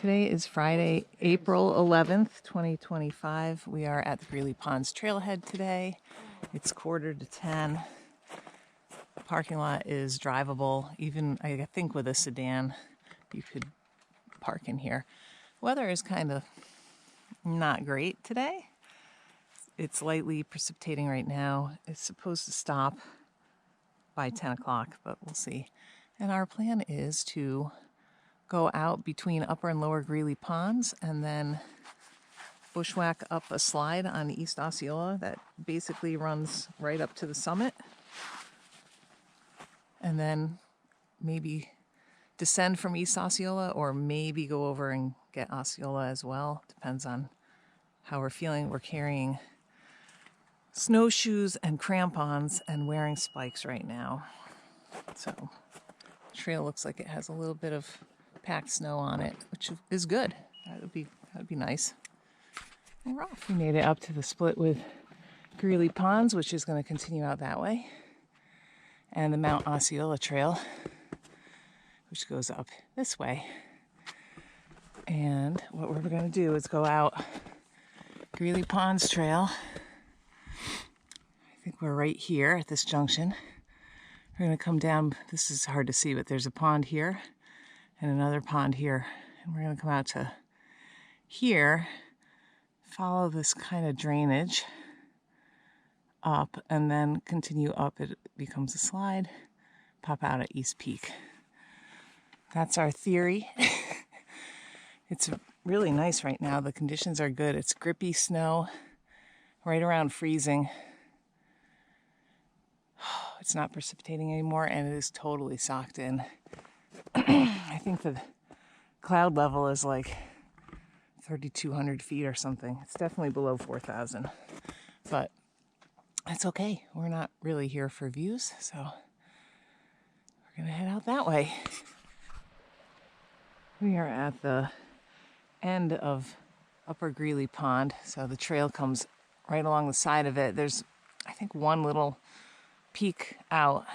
Today is Friday, April 11th, 2025. We are at the Greeley Ponds trailhead today. It's 9:45. The parking lot is drivable. Even, I think, with a sedan, you could park in here. Weather is kind of not great today. It's lightly precipitating right now. It's supposed to stop by 10 o'clock, but we'll see. And our plan is to go out between Upper and Lower Greeley Ponds and then bushwhack up a slide on East Osceola that basically runs right up to the summit. And then maybe descend from East Osceola or maybe go over and get Osceola as well. Depends on how we're feeling. We're carrying snowshoes and crampons and wearing spikes right now. So the trail looks like it has a little bit of packed snow on it, which is good. That would be nice. And we're off. We made it up to the split with Greeley Ponds, which is going to continue out that way, and the Mount Osceola Trail, which goes up this way. And what we're going to do is go out Greeley Ponds Trail. I think we're right here at this junction. We're going to come down. This is hard to see, but there's a pond here and another pond here. And we're going to come out to here, follow this kind of drainage up, and then continue up. It becomes a slide, pop out at East Peak. That's our theory. It's really nice right now. The conditions are good. It's grippy snow, right around freezing. It's not precipitating anymore, and it is totally socked in. I think the cloud level is like 3,200 feet or something. It's definitely below 4,000, but it's okay. We're not really here for views, so we're gonna head out that way. We are at the end of Upper Greeley Pond, so the trail comes right along the side of it. There's, I think, one little peak out,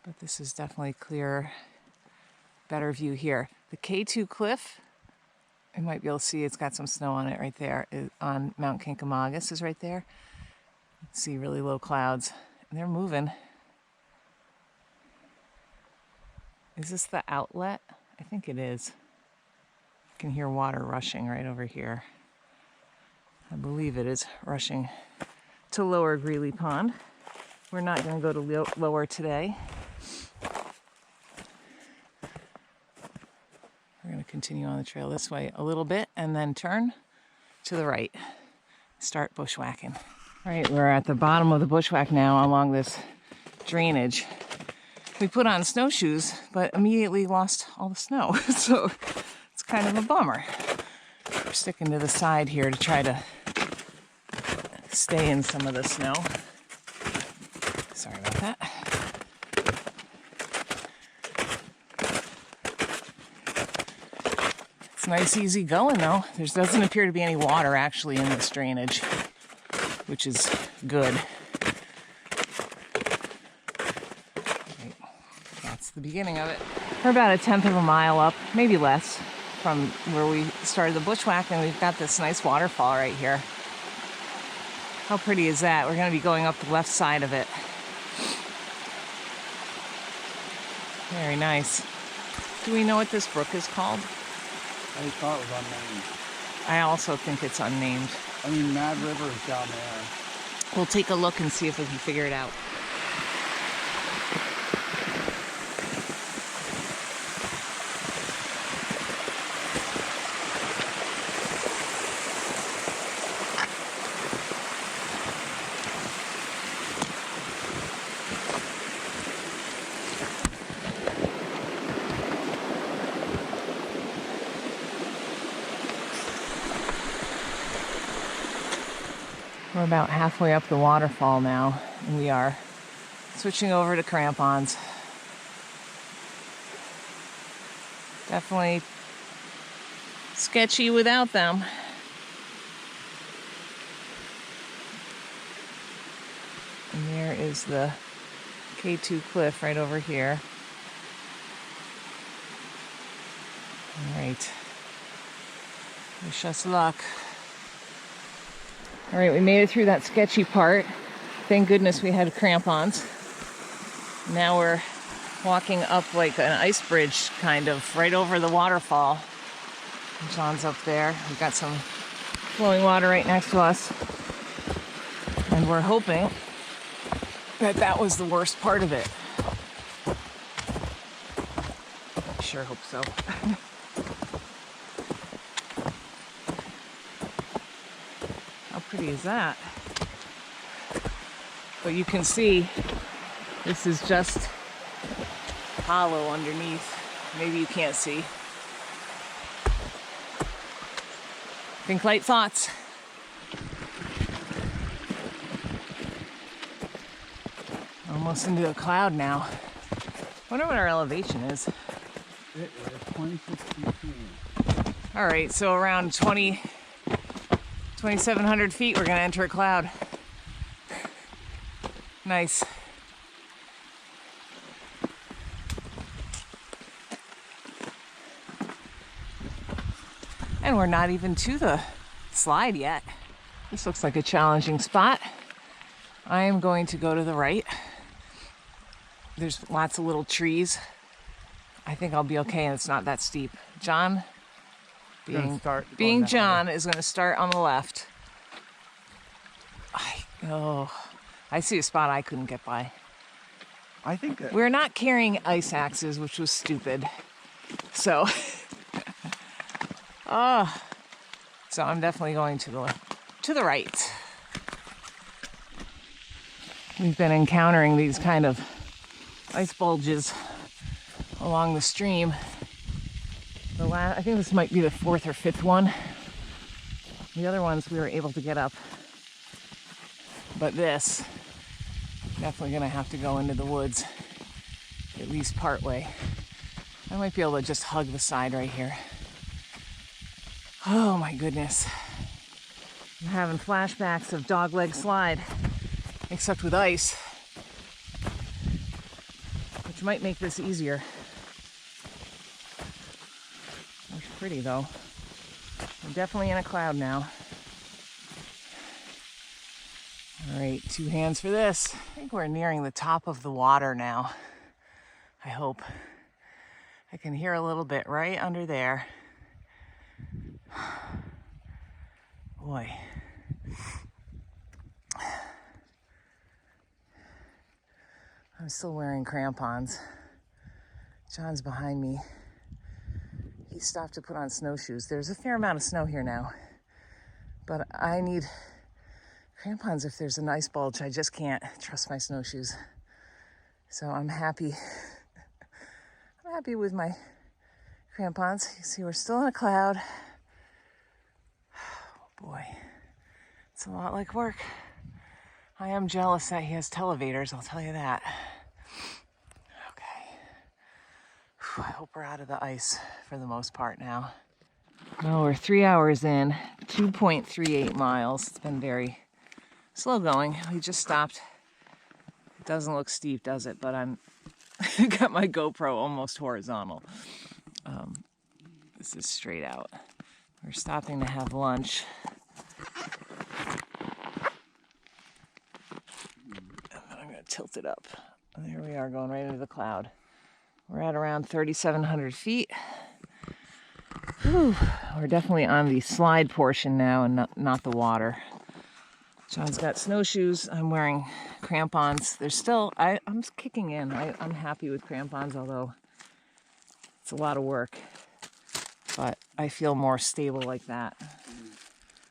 but this is definitely clearer, better view here. The K2 cliff, you might be able to see it's got some snow on it right there. On Mount Kinkomagus is right there. You can see really low clouds, and they're moving. Is this the outlet? I think it is. You can hear water rushing right over here. I believe it is rushing to Lower Greeley Pond. We're not going to go to Lower today. We're going to continue on the trail this way a little bit and then turn to the right. Start bushwhacking. All right, we're at the bottom of the bushwhack now along this drainage. We put on snowshoes, but immediately lost all the snow. So it's kind of a bummer. We're sticking to the side here to try to stay in some of the snow. Sorry about that. It's nice, easy going though. There doesn't appear to be any water actually in this drainage, which is good. Right. That's the beginning of it. We're about 1/10 of a mile up, maybe less, from where we started the bushwhack, and we've got this nice waterfall right here. How pretty is that? We're going to be going up the left side of it. Very nice. Do we know what this brook is called? I thought it was unnamed. I also think it's unnamed. I mean, Mad River is down there. We'll take a look and see if we can figure it out. We're about halfway up the waterfall now, and we are switching over to crampons. Definitely sketchy without them. And there is the K2 cliff right over here. All right. Wish us luck. All right, we made it through that sketchy part. Thank goodness we had crampons. Now we're walking up like an ice bridge, kind of, right over the waterfall. John's up there. We've got some flowing water right next to us. And we're hoping that that was the worst part of it. I sure hope so. How pretty is that? But you can see this is just hollow underneath. Maybe you can't see. Think light thoughts. Almost into a cloud now. Wonder what our elevation is. It is 26 feet. All right, so around 2,700 feet, we're gonna enter a cloud. Nice. And we're not even to the slide yet. This looks like a challenging spot. I am going to go to the right. There's lots of little trees. I think I'll be okay and it's not that steep. John, being John, is gonna start on the left. I see a spot I couldn't get by. I think that We're not carrying ice axes, which was stupid. So, so I'm definitely going to the right. We've been encountering these kind of ice bulges along the stream. I think this might be the 4th or 5th one. The other ones we were able to get up. But this, definitely gonna have to go into the woods, at least part way. I might be able to just hug the side right here. Oh my goodness. I'm having flashbacks of dogleg slide, except with ice, which might make this easier. Looks pretty though. I'm definitely in a cloud now. All right, 2 hands for this. I think we're nearing the top of the water now. I hope. I can hear a little bit right under there. Boy. I'm still wearing crampons. John's behind me. He stopped to put on snowshoes. There's a fair amount of snow here now, but I need crampons if there's an ice bulge. I just can't trust my snowshoes. So I'm happy. I'm happy with my crampons. You see, we're still in a cloud. Oh boy, it's a lot like work. I am jealous that he has televators, I'll tell you that. Okay. Whew, I hope we're out of the ice for the most part now. Well, we're 3 hours in, 2.38 miles. It's been very slow going. We just stopped. It doesn't look steep, does it? But I'm got my GoPro almost horizontal. This is straight out. We're stopping to have lunch. I'm going to tilt it up. There we are, going right into the cloud. We're at around 3,700 feet. Whew. We're definitely on the slide portion now and not the water. John's got snowshoes. I'm wearing crampons. There's still, I'm kicking in. I'm happy with crampons, although it's a lot of work. But I feel more stable like that.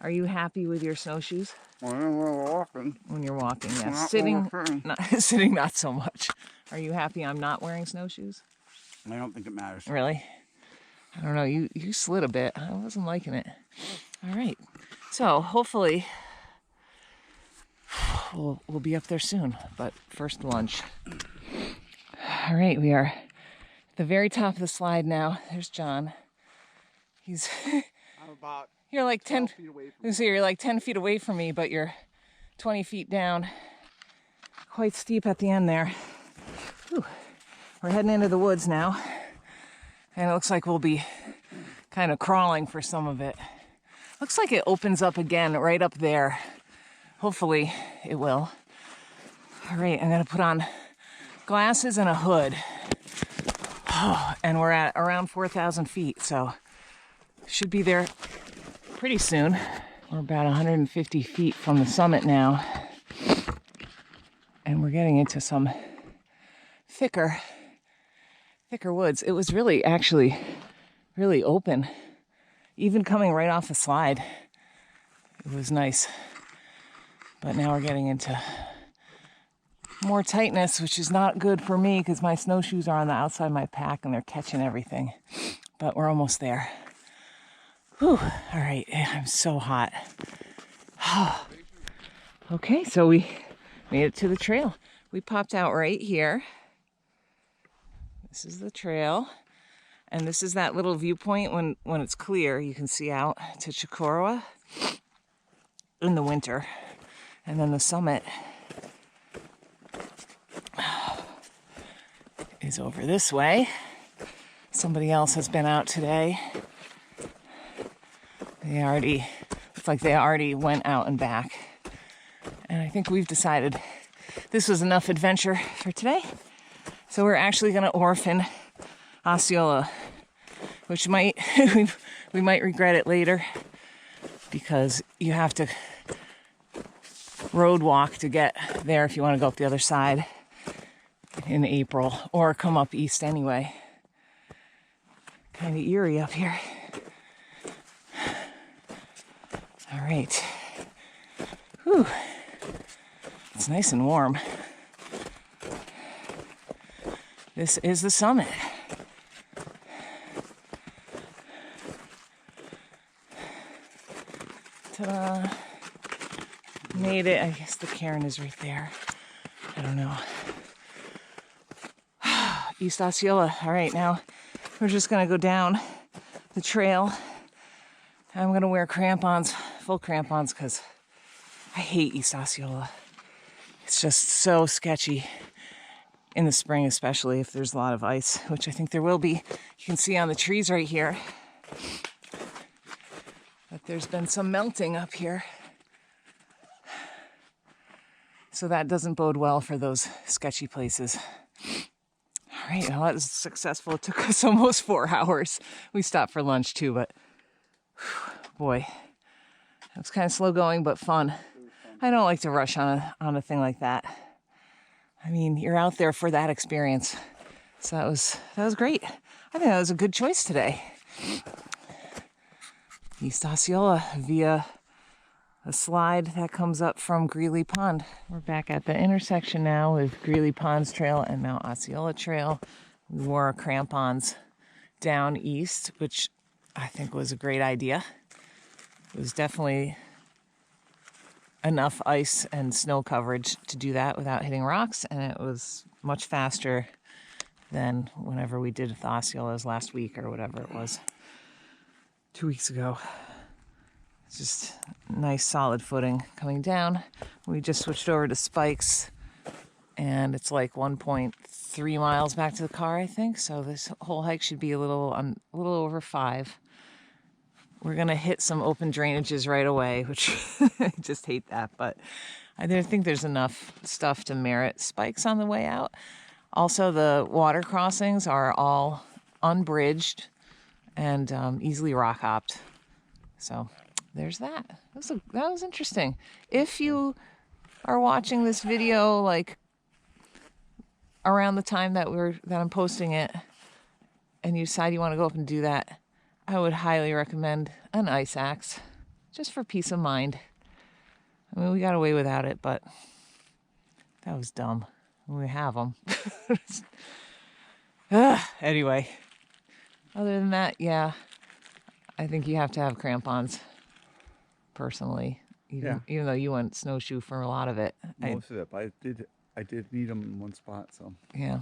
Are you happy with your snowshoes? when we're walking. When you're walking, yes. Not Sitting, walking. sitting, not so much. Are you happy I'm not wearing snowshoes? I don't think it matters. Really? I don't know. You slid a bit. I wasn't liking it. All right. So hopefully we'll be up there soon. But first, lunch. All right, we are at the very top of the slide now. There's John. He's I'm about you're like 10 feet away from so you're like 10 feet away from me, but you're 20 feet down. Quite steep at the end there. Whew. We're heading into the woods now, and it looks like we'll be kind of crawling for some of it. Looks like it opens up again right up there. Hopefully it will. All right, I'm gonna put on glasses and a hood. Oh, and we're at around 4,000 feet, so should be there pretty soon. We're about 150 feet from the summit now. And we're getting into some thicker woods. It was really, actually, really open. Even coming right off the slide, it was nice. But now we're getting into more tightness, which is not good for me because my snowshoes are on the outside of my pack and they're catching everything. But we're almost there. Whew. All right, I'm so hot. Okay, so we made it to the trail. We popped out right here. This is the trail. And this is that little viewpoint when it's clear. You can see out to Chicorowa in the winter. And then the summit is over this way. Somebody else has been out today. Looks like they already went out and back. And I think we've decided this was enough adventure for today. So we're actually gonna orphan Osceola, which we might regret it later because you have to road walk to get there if you want to go up the other side in April or come up east anyway. Kind of eerie up here. All right. Whew. It's nice and warm. This is the summit. Ta-da. Made it. I guess the cairn is right there. I don't know. East Osceola. All right, now we're just gonna go down the trail. I'm gonna wear crampons, full crampons, because I hate East Osceola. It's just so sketchy in the spring, especially if there's a lot of ice, which I think there will be. You can see on the trees right here that there's been some melting up here. So that doesn't bode well for those sketchy places. All right, well, that was successful. It took us almost 4 hours. We stopped for lunch too, but boy, it was kind of slow going, but fun. I don't like to rush on a thing like that. I mean, you're out there for that experience. So that was great. I think that was a good choice today. East Osceola via a slide that comes up from Greeley Pond. We're back at the intersection now with Greeley Ponds Trail and Mount Osceola Trail. We wore our crampons down east, which I think was a great idea. It was definitely enough ice and snow coverage to do that without hitting rocks, and it was much faster than whenever we did the Osceolas last week or whatever it was, 2 weeks ago. It's just nice solid footing coming down. We just switched over to spikes, and it's like 1.3 miles back to the car, I think. So this whole hike should be a little over 5. We're gonna hit some open drainages right away, which I just hate that, but I think there's enough stuff to merit spikes on the way out. Also, the water crossings are all unbridged and easily rock hopped. So there's that. That was interesting. If you are watching this video like around the time that I'm posting it, and you decide you want to go up and do that, I would highly recommend an ice axe, just for peace of mind. I mean, we got away without it, but that was dumb. We have them. Anyway, other than that, yeah, I think you have to have crampons, personally. Even though you went snowshoe for a lot of it. Most of it, but I did need them in one spot, so. Yeah.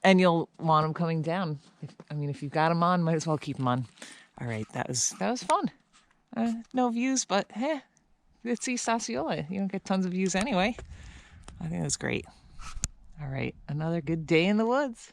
And you'll want them coming down. If you've got them on, might as well keep them on. All right, that was fun. No views, but it's East Osceola. You don't get tons of views anyway. I think it was great. All right, another good day in the woods.